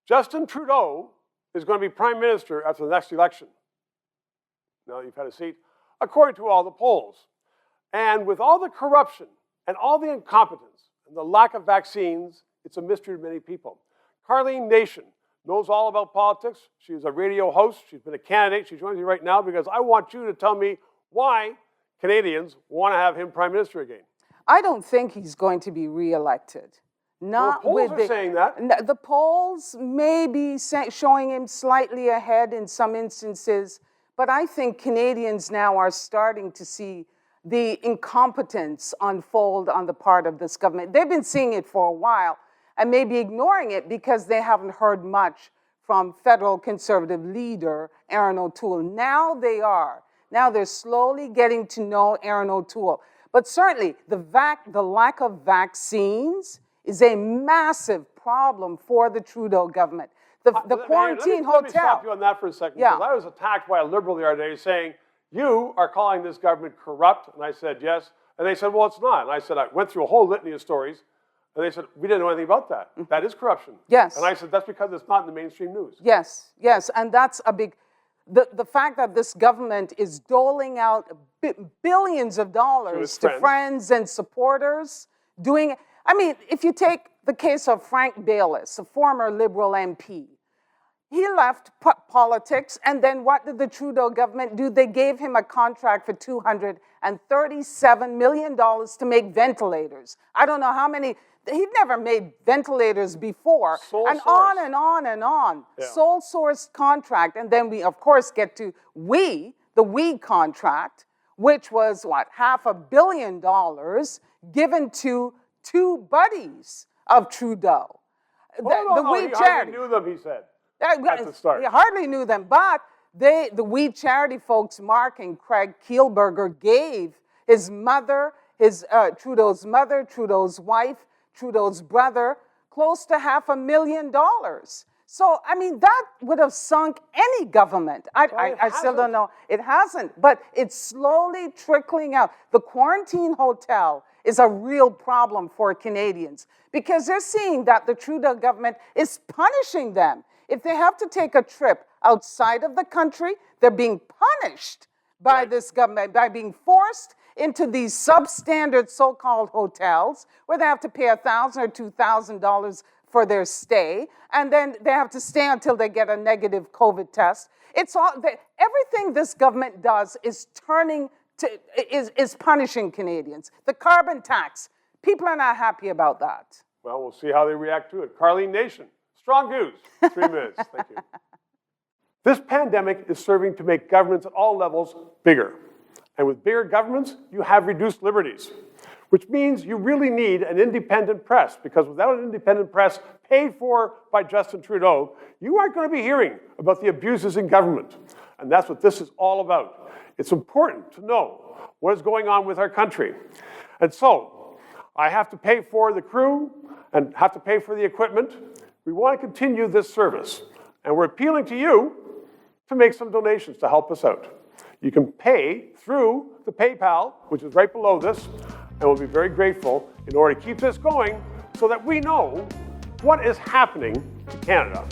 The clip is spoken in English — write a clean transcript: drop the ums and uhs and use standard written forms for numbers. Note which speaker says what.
Speaker 1: Justin Trudeau is going to be Prime Minister after the next election. Now that you've had a seat, according to all the polls. And with all the corruption and all the incompetence and the lack of vaccines, it's a mystery to many people. Karlene Nation knows all about politics. She's a radio host. She's been a candidate. She joins me right now because I want you to tell me why Canadians want to have him Prime Minister again.
Speaker 2: I don't think he's going to be re-elected. Not
Speaker 1: well, the polls are saying that.
Speaker 2: The polls may be showing him slightly ahead in some instances, but I think Canadians now are starting to see the incompetence unfold on the part of this government. They've been seeing it for a while and maybe ignoring it because they haven't heard much from federal Conservative leader Erin O'Toole. Now they are. Now they're slowly getting to know Erin O'Toole. But certainly the lack of vaccines is a massive problem for the Trudeau government. The quarantine hotel.
Speaker 1: Let me stop you on that for a second, because I was attacked by a Liberal the other day saying, you are calling this government corrupt, and I said yes, and they said, well, it's not. And I said, I went through a whole litany of stories, and they said, we didn't know anything about that. That is corruption.
Speaker 2: Yes.
Speaker 1: And I said, that's because it's not in the mainstream news.
Speaker 2: Yes, yes, and that's a big, the fact that this government is doling out billions of dollars to friends and supporters, doing, I mean, if you take the case of Frank Baylis, a former Liberal MP, he left politics, and then what did the Trudeau government do? They gave him a contract for $237 million to make ventilators. I don't know how many, he'd never made ventilators before. On and on and on. Yeah. Sole source contract, and then we, of course, get to the we contract, which was, what, $500 million given to two buddies of Trudeau.
Speaker 1: He hardly knew them, he said, at the start.
Speaker 2: He hardly knew them, but the We Charity folks, Mark and Craig Kielburger, gave his mother, Trudeau's mother, Trudeau's wife, Trudeau's brother, close to $500,000. So, I mean, that would have sunk any government. I still don't know. It hasn't, but it's slowly trickling out. The quarantine hotel is a real problem for Canadians because they're seeing that the Trudeau government is punishing them. If they have to take a trip outside of the country, they're being punished by this government, by being forced into these substandard so-called hotels where they have to pay $1,000 or $2,000 for their stay, and then they have to stay until they get a negative COVID test. It's all everything this government does is punishing Canadians. The carbon tax, people are not happy about that.
Speaker 1: Well, we'll see how they react to it. Karlene Nation, strong views. 3 minutes. Thank you. This pandemic is serving to make governments at all levels bigger. And with bigger governments, you have reduced liberties, which means you really need an independent press, because without an independent press paid for by Justin Trudeau, you aren't going to be hearing about the abuses in government. And that's what this is all about. It's important to know what is going on with our country. And so, I have to pay for the crew and have to pay for the equipment. We want to continue this service. And we're appealing to you to make some donations to help us out. You can pay through the PayPal, which is right below this, and we'll be very grateful in order to keep this going so that we know what is happening to Canada.